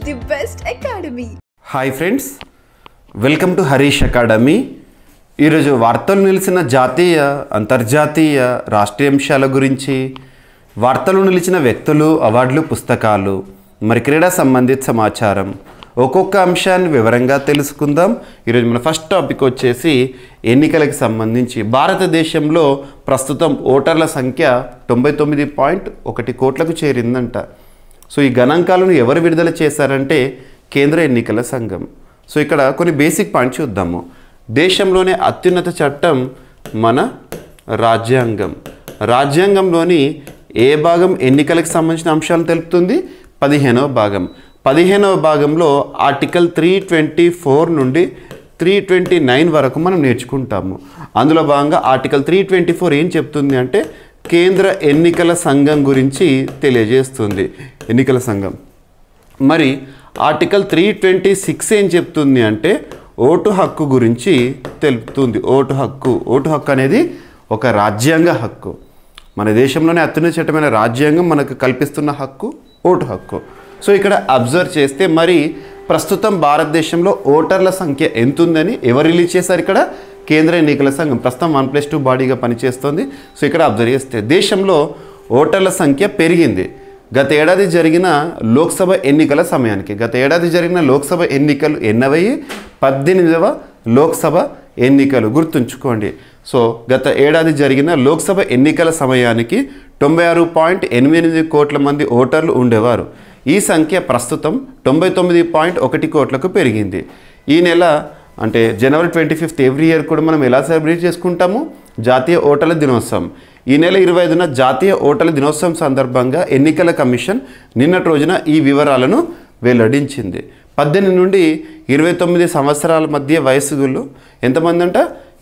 the best academy. Hi friends, welcome to Harish academy. ఈరోజు వార్తలు నిలిచిన జాతీయ అంతర్జాతీయ రాష్ట్రీయ అంశాల గురించి, వార్తలు నిలిచిన వ్యక్తులు, అవార్డులు, పుస్తకాలు, మరి క్రీడా సంబంధిత సమాచారం, ఒక్కొక్క అంశాన్ని వివరంగా తెలుసుకుందాం. ఈరోజు మన ఫస్ట్ టాపిక్ వచ్చేసి ఎన్నికలకు సంబంధించి. భారతదేశంలో ప్రస్తుతం ఓటర్ల సంఖ్య 99.1 కోట్లకు చేరిందంట. సో ఈ గణాంకాలను ఎవరు విడుదల చేశారంటే కేంద్ర ఎన్నికల సంఘం. సో ఇక్కడ కొన్ని బేసిక్ పాయింట్స్ చూద్దాము. దేశంలోనే అత్యున్నత చట్టం మన రాజ్యాంగం. రాజ్యాంగంలోని ఏ భాగం ఎన్నికలకు సంబంధించిన అంశాలను తెలుపుతుంది? 15వ భాగం. 15వ భాగంలో ఆర్టికల్ 324 నుండి 329 వరకు మనం నేర్చుకుంటాము. అందులో భాగంగా ఆర్టికల్ 324 ఏం చెప్తుంది అంటే కేంద్ర ఎన్నికల సంఘం గురించి తెలియజేస్తుంది. ఎన్నికల సంఘం. మరి ఆర్టికల్ 326 ఏం చెప్తుంది అంటే ఓటు హక్కు గురించి తెలుపుతుంది. ఓటు హక్కు అనేది ఒక రాజ్యాంగ హక్కు. మన దేశంలోనే అత్యున్నత చట్టమైన రాజ్యాంగం మనకు కల్పిస్తున్న హక్కు ఓటు హక్కు. సో ఇక్కడ అబ్జర్వ్ చేస్తే మరి ప్రస్తుతం భారతదేశంలో ఓటర్ల సంఖ్య ఎంత ఉందని ఎవరు రిలీజ్ చేశారు? ఇక్కడ కేంద్ర ఎన్నికల సంఘం. ప్రస్తుతం 1+2 బాడీగా పనిచేస్తుంది. సో ఇక్కడ అబ్జర్వ్ చేస్తే దేశంలో ఓటర్ల సంఖ్య పెరిగింది. గత ఏడాది జరిగిన లోక్సభ ఎన్నికల సమయానికి. గత ఏడాది జరిగిన లోక్సభ ఎన్నికలు ఎన్నవయ్యి? 18వ లోక్సభ ఎన్నికలు. గుర్తుంచుకోండి. సో గత ఏడాది జరిగిన లోక్సభ ఎన్నికల సమయానికి 96.88 కోట్ల మంది ఓటర్లు ఉండేవారు. ఈ సంఖ్య ప్రస్తుతం 99.1 కోట్లకు పెరిగింది. ఈ నెల అంటే జనవరి 25 ఎవ్రీ ఇయర్ కూడా మనం ఎలా సెలబ్రేట్ చేసుకుంటాము? జాతీయ ఓటర్ల దినోత్సవం. ఈ నెల 25న జాతీయ ఓటర్ల దినోత్సవం సందర్భంగా ఎన్నికల కమిషన్ నిన్నటి రోజున ఈ వివరాలను వెల్లడించింది. 18 నుండి 29 సంవత్సరాల మధ్య వయస్సులు ఎంతమంది అంట?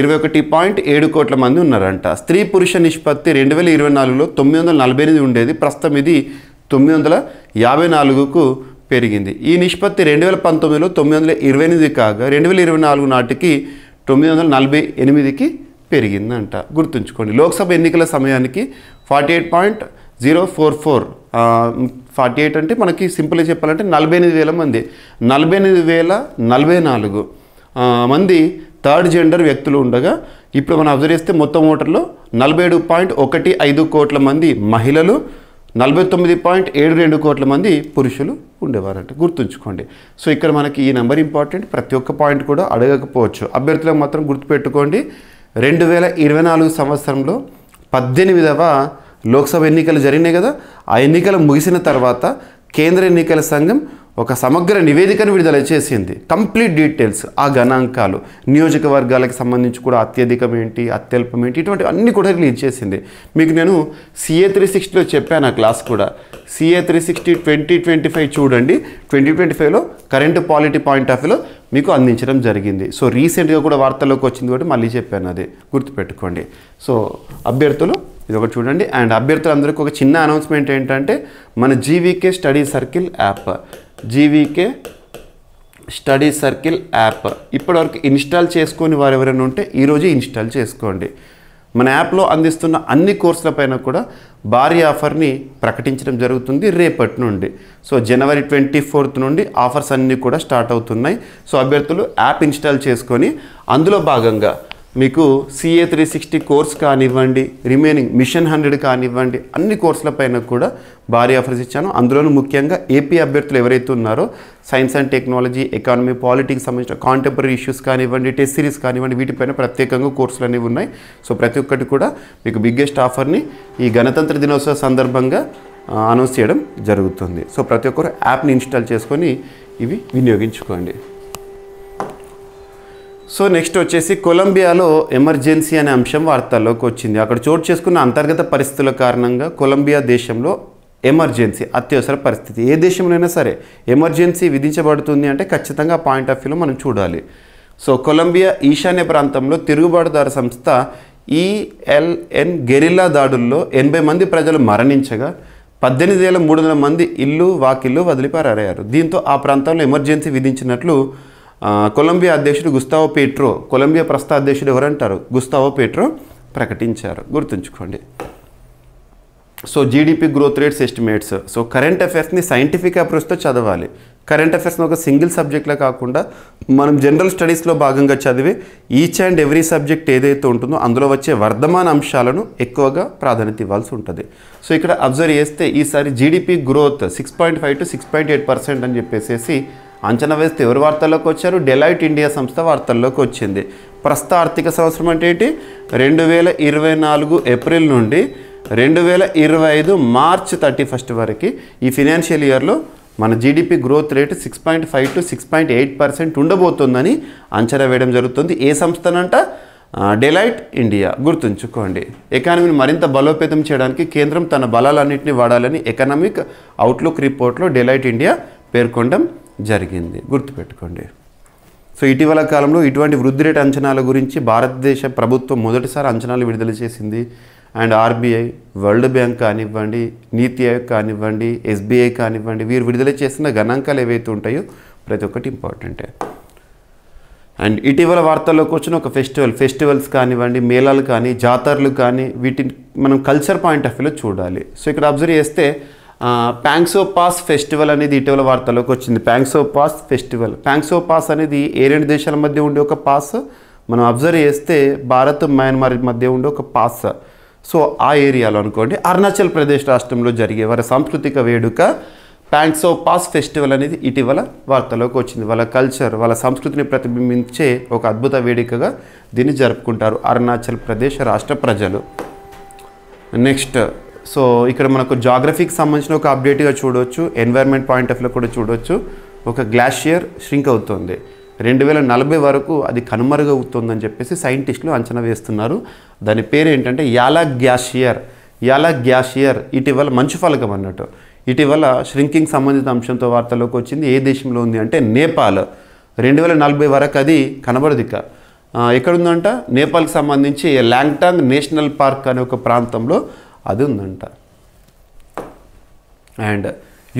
21.7 కోట్ల మంది ఉన్నారంట. స్త్రీ పురుష నిష్పత్తి 2024లో 948 ఉండేది. ప్రస్తుతం ఇది 954కు పెరిగింది. ఈ నిష్పత్తి 2019లో 928 కాగా 2024 నాటికి 948కి పెరిగిందంట. గుర్తుంచుకోండి. లోక్సభ ఎన్నికల సమయానికి 48.044 48 అంటే మనకి సింపుల్గా చెప్పాలంటే 48,000 మంది. 48,044 మంది థర్డ్ జెండర్ వ్యక్తులు ఉండగా ఇప్పుడు మనం అబ్జర్వ్ చేస్తే మొత్తం ఓటర్లో 47.15 కోట్ల మంది మహిళలు, 49.72 కోట్ల మంది పురుషులు ఉండేవారంట. గుర్తుంచుకోండి. సో ఇక్కడ మనకి ఈ నెంబర్ ఇంపార్టెంట్. ప్రతి ఒక్క పాయింట్ కూడా అడగకపోవచ్చు. అభ్యర్థులకు మాత్రం గుర్తుపెట్టుకోండి. 2024 సంవత్సరంలో 18వ లోక్సభ ఎన్నికలు జరిగినాయి కదా. ఆ ఎన్నికలు ముగిసిన తర్వాత కేంద్ర ఎన్నికల సంఘం ఒక సమగ్ర నివేదికను విడుదల చేసింది. కంప్లీట్ డీటెయిల్స్, ఆ గణాంకాలు, నియోజకవర్గాలకు సంబంధించి కూడా అత్యధికం ఏంటి, అత్యల్పం ఏంటి, ఇటువంటి అన్నీ కూడా రిలీజ్ చేసింది. మీకు నేను CA 360లో చెప్పాను ఆ క్లాస్ కూడా. CA 360 2025 చూడండి. 2025లో కరెంట్ పాలిటీ పాయింట్ ఆఫ్ వ్యూలో మీకు అందించడం జరిగింది. సో రీసెంట్గా కూడా వార్తల్లోకి వచ్చింది కాబట్టి మళ్ళీ చెప్పాను, అది గుర్తుపెట్టుకోండి. సో అభ్యర్థులు ఇది ఒకటి చూడండి. అండ్ అభ్యర్థులందరికీ ఒక చిన్న అనౌన్స్మెంట్ ఏంటంటే మన GVK study circle app, GVK study circle app ఇప్పటివరకు ఇన్స్టాల్ చేసుకొని వారు ఎవరైనా ఉంటే ఈరోజు ఇన్స్టాల్ చేసుకోండి. మన యాప్లో అందిస్తున్న అన్ని కోర్సులపైన కూడా భారీ ఆఫర్ని ప్రకటించడం జరుగుతుంది రేపటి నుండి. సో జనవరి 24 నుండి ఆఫర్స్ అన్నీ కూడా స్టార్ట్ అవుతున్నాయి. సో అభ్యర్థులు యాప్ ఇన్స్టాల్ చేసుకొని అందులో భాగంగా మీకు CA 360 కోర్స్ కానివ్వండి, రిమైనింగ్ మిషన్ 100 కానివ్వండి, అన్ని కోర్సులపైన కూడా భారీ ఆఫర్స్ ఇచ్చాను. అందులోనూ ముఖ్యంగా AP అభ్యర్థులు ఎవరైతే ఉన్నారో science and technology, economy, politics సంబంధించిన కాంటెంపరీ ఇష్యూస్ కానివ్వండి, టెస్ట్ సిరీస్ కానివ్వండి, వీటిపైన ప్రత్యేకంగా కోర్సులు అనేవి ఉన్నాయి. సో ప్రతి ఒక్కటి కూడా మీకు బిగ్గెస్ట్ ఆఫర్ని ఈ గణతంత్ర దినోత్సవ సందర్భంగా అనౌన్స్ చేయడం జరుగుతుంది. సో ప్రతి ఒక్కరు యాప్ని ఇన్స్టాల్ చేసుకొని ఇవి వినియోగించుకోండి. సో నెక్స్ట్ వచ్చేసి కొలంబియాలో ఎమర్జెన్సీ అనే అంశం వార్తల్లోకి వచ్చింది. అక్కడ చోటు చేసుకున్న అంతర్గత పరిస్థితుల కారణంగా కొలంబియా దేశంలో ఎమర్జెన్సీ, అత్యవసర పరిస్థితి. ఏ దేశంలోనైనా సరే ఎమర్జెన్సీ విధించబడుతుంది అంటే ఖచ్చితంగా పాయింట్ ఆఫ్ వ్యూలో మనం చూడాలి. సో కొలంబియా ఈశాన్య ప్రాంతంలో తిరుగుబాటుదారు సంస్థ ELN గెరిల్లా దాడుల్లో 80 మంది ప్రజలు మరణించగా 18,300 మంది ఇల్లు వాకిళ్ళు వదిలి పారయ్యారు. దీంతో ఆ ప్రాంతంలో ఎమర్జెన్సీ విధించినట్లు కొలంబియా అధ్యక్షుడు గుస్తావో పెట్రో, కొలంబియా ప్రస్తుత అధ్యక్షుడు ఎవరంటారు? గుస్తావో పెట్రో ప్రకటించారు. గుర్తుంచుకోండి. So GDP growth rates estimates. So current అఫైర్స్ని సైంటిఫిక్ అప్రోచ్తో చదవాలి. కరెంట్ అఫైర్స్ని ఒక సింగిల్ సబ్జెక్ట్లో కాకుండా మనం జనరల్ స్టడీస్లో భాగంగా చదివే ఈచ్ అండ్ ఎవ్రీ సబ్జెక్ట్ ఏదైతే ఉంటుందో అందులో వచ్చే వర్ధమాన అంశాలను ఎక్కువగా ప్రాధాన్యత ఇవ్వాల్సి ఉంటుంది. సో ఇక్కడ అబ్జర్వ్ చేస్తే ఈసారి జీడిపి గ్రోత్ 6.5 to 6.8% అని చెప్పేసి అంచనా వేస్తే ఎవరు వార్తల్లోకి వచ్చారు? డెలాయిట్ ఇండియా సంస్థ వార్తల్లోకి వచ్చింది. ప్రస్తుత ఆర్థిక సంవత్సరం అంటే ఏంటి? 2024 ఏప్రిల్ నుండి 2025 మార్చ్ 31 వరకు ఈ ఫినాన్షియల్ ఇయర్లో మన జీడిపి గ్రోత్ రేటు 6.5 to 6.8% ఉండబోతుందని అంచనా వేయడం జరుగుతుంది. ఏ సంస్థనంట? Deloitte India. గుర్తుంచుకోండి. ఎకానమీని మరింత బలోపేతం చేయడానికి కేంద్రం తన బలాలన్నింటినీ వాడాలని ఎకనామిక్ అవుట్లుక్ రిపోర్ట్లో డెలాయిట్ ఇండియా పేర్కొనడం జరిగింది. గుర్తుపెట్టుకోండి. సో ఇటీవల కాలంలో ఇటువంటి వృద్ధి రేటు అంచనాల గురించి భారతదేశ ప్రభుత్వం మొదటిసారి అంచనాలు విడుదల చేసింది. అండ్ ఆర్బీఐ, వరల్డ్ బ్యాంక్ కానివ్వండి, నీతి ఆయోగ్ కానివ్వండి, ఎస్బీఐ కానివ్వండి, వీరు విడుదల చేసిన గణాంకాలు ఏవైతే ఉంటాయో ప్రతి ఒక్కటి ఇంపార్టెంటే. అండ్ ఇటీవల వార్తల్లోకి వచ్చిన ఒక ఫెస్టివల్స్ కానివ్వండి, మేళాలు కానీ, జాతరలు కానీ, వీటిని మనం కల్చర్ పాయింట్ ఆఫ్ వ్యూలో చూడాలి. సో ఇక్కడ అబ్జర్వ్ చేస్తే ప్యాంగ్సో పాస్ ఫెస్టివల్ అనేది ఇటీవల వార్తల్లోకి వచ్చింది. ప్యాంగ్సో పాస్ ఫెస్టివల్. ప్యాంగ్సో పాస్ అనేది ఏ రెండు దేశాల మధ్య ఉండే ఒక పాస్. మనం అబ్జర్వ్ చేస్తే భారత్, మయన్మార్ మధ్య ఉండే ఒక పాస్. సో ఆ ఏరియాలో అనుకోండి అరుణాచల్ ప్రదేశ్ రాష్ట్రంలో జరిగే వారి సాంస్కృతిక వేడుక ప్యాంగ్సో పాస్ ఫెస్టివల్ అనేది ఇటీవల వార్తలోకి వచ్చింది. వాళ్ళ కల్చర్, వాళ్ళ సంస్కృతిని ప్రతిబింబించే ఒక అద్భుత వేడుకగా దీన్ని జరుపుకుంటారు అరుణాచల్ ప్రదేశ్ రాష్ట్ర ప్రజలు. నెక్స్ట్, సో ఇక్కడ మనకు జాగ్రఫీకి సంబంధించిన ఒక అప్డేట్గా చూడవచ్చు. ఎన్వైర్న్మెంట్ పాయింట్ ఆఫ్ వ్యూలో కూడా చూడవచ్చు. ఒక గ్లాషియర్ షింక్ అవుతుంది. 2040 వరకు అది కనుమరుగవుతుందని చెప్పేసి సైంటిస్టులు అంచనా వేస్తున్నారు. దాని పేరు ఏంటంటే యాలాక్ గ్యాషియర్. ఇటీవల మంచు ఫలకం అన్నట్టు. ఇటీవల ష్రింకింగ్ సంబంధిత అంశంతో వార్తలోకి వచ్చింది. ఏ దేశంలో ఉంది అంటే నేపాల్. 2040 వరకు అది కనబడదు. ఇక ఎక్కడుందంట? నేపాల్కి సంబంధించి లాంగ్టాంగ్ నేషనల్ పార్క్ అనే ఒక ప్రాంతంలో అది ఉందంట. And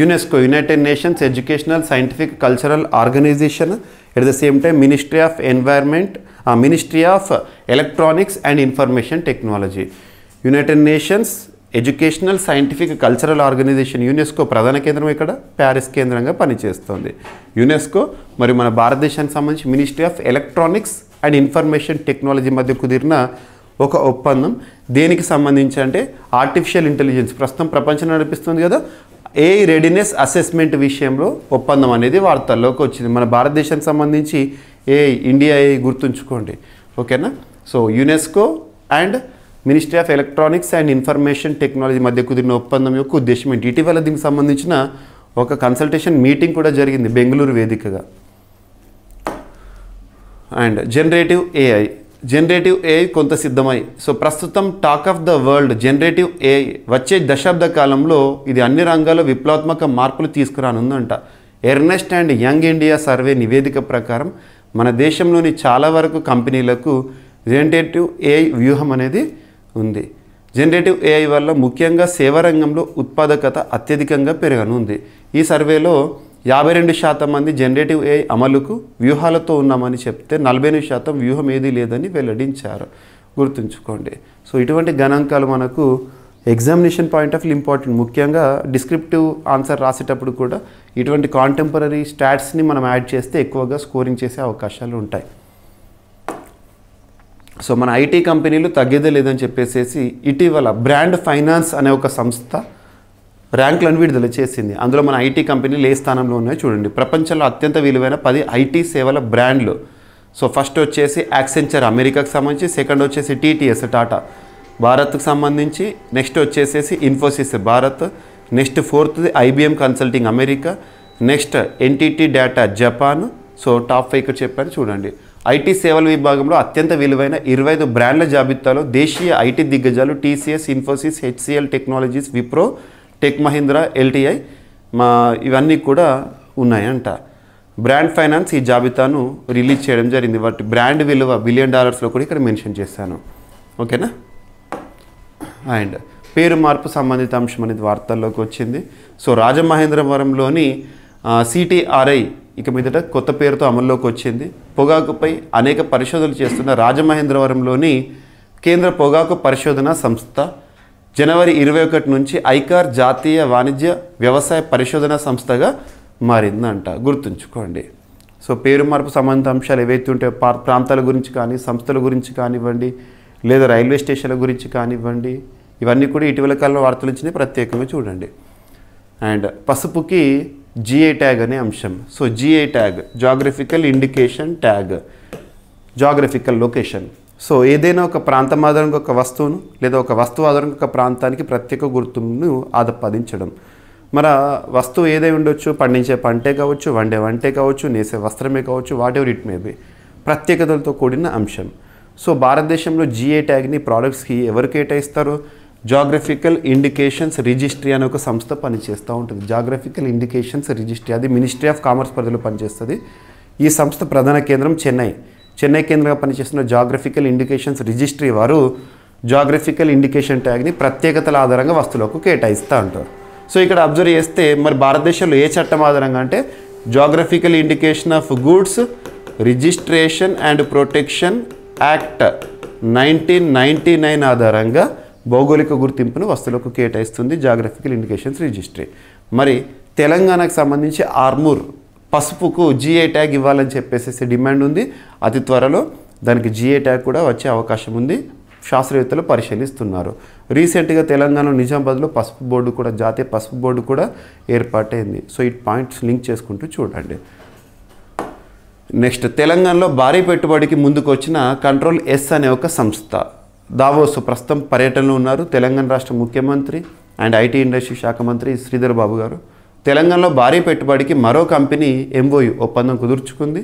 UNESCO, United Nations Educational Scientific Cultural Organization, at the same time ministry of environment, ministry of electronics and information technology. United Nations Educational Scientific Cultural Organization UNESCO ప్రధాన కేంద్రం ఇక్కడ ప్యారిస్ కేంద్రంగా పనిచేస్తుంది. యునెస్కో మరియు మన భారతదేశానికి సంబంధించి ministry of electronics and information technology మధ్య కుదిరిన ఒక ఒప్పందం. దేనికి సంబంధించి అంటే ఆర్టిఫిషియల్ ఇంటెలిజెన్స్ ప్రస్తుతం ప్రపంచం నడిపిస్తుంది కదా, ఏఐ రెడీనెస్ అసెస్మెంట్ విషయంలో ఒప్పందం అనేది వార్తల్లోకి వచ్చింది. మన భారతదేశానికి సంబంధించి ఏఐ, ఇండియా ఏఐ గుర్తుంచుకోండి. ఓకేనా? So UNESCO and ministry of electronics and information technology మధ్య కుదిరిన ఒప్పందం యొక్క ఉద్దేశం ఏంటి? ఇటీవల దీనికి సంబంధించిన ఒక కన్సల్టేషన్ మీటింగ్ కూడా జరిగింది బెంగళూరు వేదికగా. అండ్ జనరేటివ్ ఏఐ కొంత సిద్ధమై, సో ప్రస్తుతం talk of the world generative AI వచ్చే దశాబ్ద కాలంలో ఇది అన్ని రంగాల్లో విప్లవాత్మక మార్పులు తీసుకురానుందంట. Ernst and Young India survey నివేదిక ప్రకారం మన దేశంలోని చాలా వరకు కంపెనీలకు జనరేటివ్ ఏఐ వ్యూహం అనేది ఉంది. జనరేటివ్ ఏఐ వల్ల ముఖ్యంగా సేవా రంగంలో ఉత్పాదకత అత్యధికంగా పెరగనుంది. ఈ సర్వేలో 52% మంది జనరేటివ్ ఏఐ అమలుకు వ్యూహాలతో ఉన్నామని చెప్తే 48% వ్యూహం ఏదీ లేదని వెల్లడించారు. గుర్తుంచుకోండి. సో ఇటువంటి గణాంకాలు మనకు examination point of view important. ముఖ్యంగా డిస్క్రిప్టివ్ ఆన్సర్ రాసేటప్పుడు కూడా ఇటువంటి కాంటెంపరీ స్టాట్స్ని మనం యాడ్ చేస్తే ఎక్కువగా స్కోరింగ్ చేసే అవకాశాలు ఉంటాయి. సో మన ఐటీ కంపెనీలు తగ్గేదే లేదని చెప్పేసి ఇటీవల బ్రాండ్ ఫైనాన్స్ అనే ఒక సంస్థ ర్యాంకులను విడుదల చేసింది. అందులో మన ఐటీ కంపెనీలు ఏ స్థానంలో ఉన్నాయో చూడండి. ప్రపంచంలో అత్యంత విలువైన 10 ఐటీ సేవల బ్రాండ్లు. సో ఫస్ట్ వచ్చేసి యాక్సెంచర్ అమెరికాకు సంబంధించి, సెకండ్ వచ్చేసి టీటీఎస్ టాటా భారత్కు సంబంధించి, నెక్స్ట్ వచ్చేసేసి ఇన్ఫోసిస్ భారత్, నెక్స్ట్ ఫోర్త్ది IBM consulting America, next NTT Data Japan. So top 5 ఇక్కడ చెప్పాను చూడండి. ఐటీ సేవల విభాగంలో అత్యంత విలువైన 25 బ్రాండ్ల జాబితాలో దేశీయ ఐటీ దిగ్గజాలు TCS, Infosys, HCL Technologies, Wipro, Tech Mahindra, LTI ఇవన్నీ కూడా ఉన్నాయంట. బ్రాండ్ ఫైనాన్స్ ఈ జాబితాను రిలీజ్ చేయడం జరిగింది. వాటి బ్రాండ్ విలువ $1 బిలియన్ కూడా ఇక్కడ మెన్షన్ చేశాను. ఓకేనా? అండ్ పేరు మార్పు సంబంధిత అంశం అనేది వార్తల్లోకి వచ్చింది. సో రాజమహేంద్రవరంలోని సిటీఆర్ఐ ఇక మీదట కొత్త పేరుతో అమల్లోకి వచ్చింది. పొగాకుపై అనేక పరిశోధనలు చేస్తున్న రాజమహేంద్రవరంలోని కేంద్ర పొగాకు పరిశోధన సంస్థ జనవరి 21 నుంచి ఐకార్ జాతీయ వాణిజ్య వ్యవసాయ పరిశోధన సంస్థగా మారిందంట. గుర్తుంచుకోండి. సో పేరు మార్పు సంబంధిత అంశాలు ఏవైతే ఉంటే ప్రాంతాల గురించి కానీ, సంస్థల గురించి కానివ్వండి, లేదా రైల్వే స్టేషన్ల గురించి కానివ్వండి, ఇవన్నీ కూడా ఇటీవల కాలంలో వార్తలు ఇచ్చినాయి, ప్రత్యేకంగా చూడండి. అండ్ పసుపుకి జిఐ ట్యాగ్ అనే అంశం. So GI tag geographical indication tag, geographical location. So ఏదైనా ఒక ప్రాంతం ఆధారంగా ఒక వస్తువును లేదా ఒక వస్తువు ఆధారంగా ఒక ప్రాంతానికి ప్రత్యేక గుర్తును ఆపాదించడం. మరి వస్తువు ఏదై ఉండొచ్చు, పండించే పంటే కావచ్చు, వండే వంటే కావచ్చు, నేసే వస్త్రమే కావచ్చు, whatever it may be, ప్రత్యేకతలతో కూడిన అంశం. సో భారతదేశంలో జిఐ ట్యాగ్ని ప్రోడక్ట్స్కి ఎవరు కేటాయిస్తారు? జాగ్రఫికల్ ఇండికేషన్స్ రిజిస్ట్రీ అనే ఒక సంస్థ పనిచేస్తూ ఉంటుంది. జాగ్రఫికల్ ఇండికేషన్స్ రిజిస్ట్రీ, అది మినిస్ట్రీ ఆఫ్ కామర్స్ పరిధిలో పనిచేస్తుంది. ఈ సంస్థ ప్రధాన కేంద్రం చెన్నై కేంద్రంగా పనిచేస్తున్న జాగ్రఫికల్ ఇండికేషన్స్ రిజిస్ట్రీ వారు జాగ్రఫికల్ ఇండికేషన్ ట్యాగ్ని ప్రత్యేకతల ఆధారంగా వస్తువులకు కేటాయిస్తూ ఉంటారు. సో ఇక్కడ అబ్జర్వ్ చేస్తే మరి భారతదేశంలో ఏ చట్టం ఆధారంగా అంటే geographical indication of goods registration and protection act 1999 ఆధారంగా భౌగోళిక గుర్తింపును వస్తువులకు కేటాయిస్తుంది జాగ్రఫికల్ ఇండికేషన్స్ రిజిస్ట్రీ. మరి తెలంగాణకు సంబంధించి ఆర్మూర్ పసుపుకు జిఐ ట్యాగ్ ఇవ్వాలని చెప్పేసి డిమాండ్ ఉంది. అతి త్వరలో దానికి జిఐ ట్యాగ్ కూడా వచ్చే అవకాశం ఉంది. శాస్త్రవేత్తలు పరిశీలిస్తున్నారు. రీసెంట్గా తెలంగాణలో నిజామాబాద్లో పసుపు బోర్డు కూడా, జాతీయ పసుపు బోర్డు కూడా ఏర్పాటైంది. సో ఈ పాయింట్స్ లింక్ చేసుకుంటూ చూడండి. నెక్స్ట్, తెలంగాణలో భారీ పెట్టుబడికి ముందుకు వచ్చిన కంట్రోల్ ఎస్ అనే ఒక సంస్థ. దావోస్ ప్రస్తుతం పర్యటనలో ఉన్నారు తెలంగాణ రాష్ట్ర ముఖ్యమంత్రి అండ్ ఐటీ ఇండస్ట్రీ శాఖ మంత్రి శ్రీధర్ బాబు గారు. తెలంగాణలో భారీ పెట్టుబడికి మరో కంపెనీ ఎంఓయు ఒప్పందం కుదుర్చుకుంది.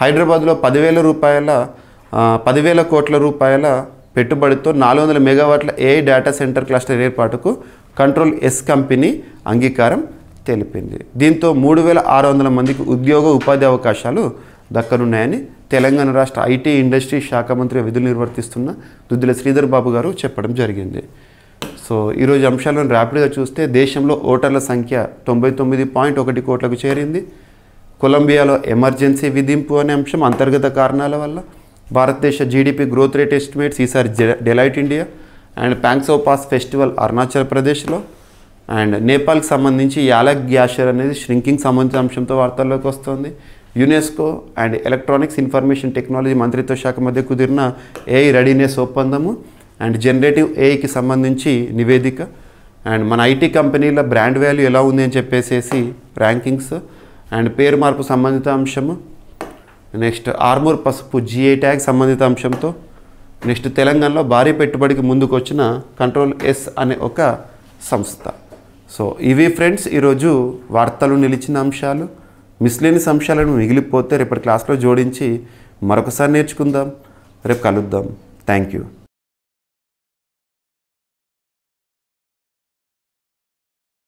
హైదరాబాద్లో 10,000 కోట్ల రూపాయల పెట్టుబడితో 400 మెగావాట్ల ఏఐ డేటా సెంటర్ క్లస్టర్ ఏర్పాటుకు కంట్రోల్ ఎస్ కంపెనీ అంగీకారం తెలిపింది. దీంతో 3,600 మందికి ఉపాధి అవకాశాలు దక్కనున్నాయని తెలంగాణ రాష్ట్ర ఐటీ ఇండస్ట్రీ శాఖ మంత్రి విధులు నిర్వర్తిస్తున్న దుద్దిల శ్రీధర్ బాబు గారు చెప్పడం జరిగింది. సో ఈరోజు అంశాలను ర్యాపిడ్గా చూస్తే దేశంలో ఓటర్ల సంఖ్య 99.1 కోట్లకు చేరింది. కొలంబియాలో ఎమర్జెన్సీ విధింపు అనే అంశం అంతర్గత కారణాల వల్ల. భారతదేశ జీడిపి గ్రోత్ రేట్ ఎస్టిమేట్స్ ఈసారి Deloitte India and Pangsau Pass festival Arunachal ప్రదేశ్లో. అండ్ నేపాల్కి సంబంధించి యాలక్ గ్యాషర్ అనేది ష్రింకింగ్ సంబంధించిన అంశంతో వార్తల్లోకి వస్తుంది. UNESCO and electronics information technology మంత్రిత్వ శాఖ మధ్య కుదిరిన ఏఐ రెడీనెస్ ఒప్పందము అండ్ జనరేటివ్ ఏఐకి సంబంధించి నివేదిక అండ్ మన ఐటీ కంపెనీల బ్రాండ్ వాల్యూ ఎలా ఉంది అని చెప్పేసి ర్యాంకింగ్స్ అండ్ పేరు మార్పు సంబంధిత అంశము. నెక్స్ట్ ఆర్మూర్ పసుపు జిఐ ట్యాగ్ సంబంధిత అంశంతో. నెక్స్ట్ తెలంగాణలో భారీ పెట్టుబడికి ముందుకు వచ్చిన కంట్రోల్ ఎస్ అనే ఒక సంస్థ. సో ఇవి ఫ్రెండ్స్ ఈరోజు వార్తలు నిలిచిన అంశాలు. మిస్లేనియస్ అంశాలను మిగిలిపోతే రేపటి క్లాస్లో జోడించి మరొకసారి నేర్చుకుందాం. రేపు కలుద్దాం. Thank you.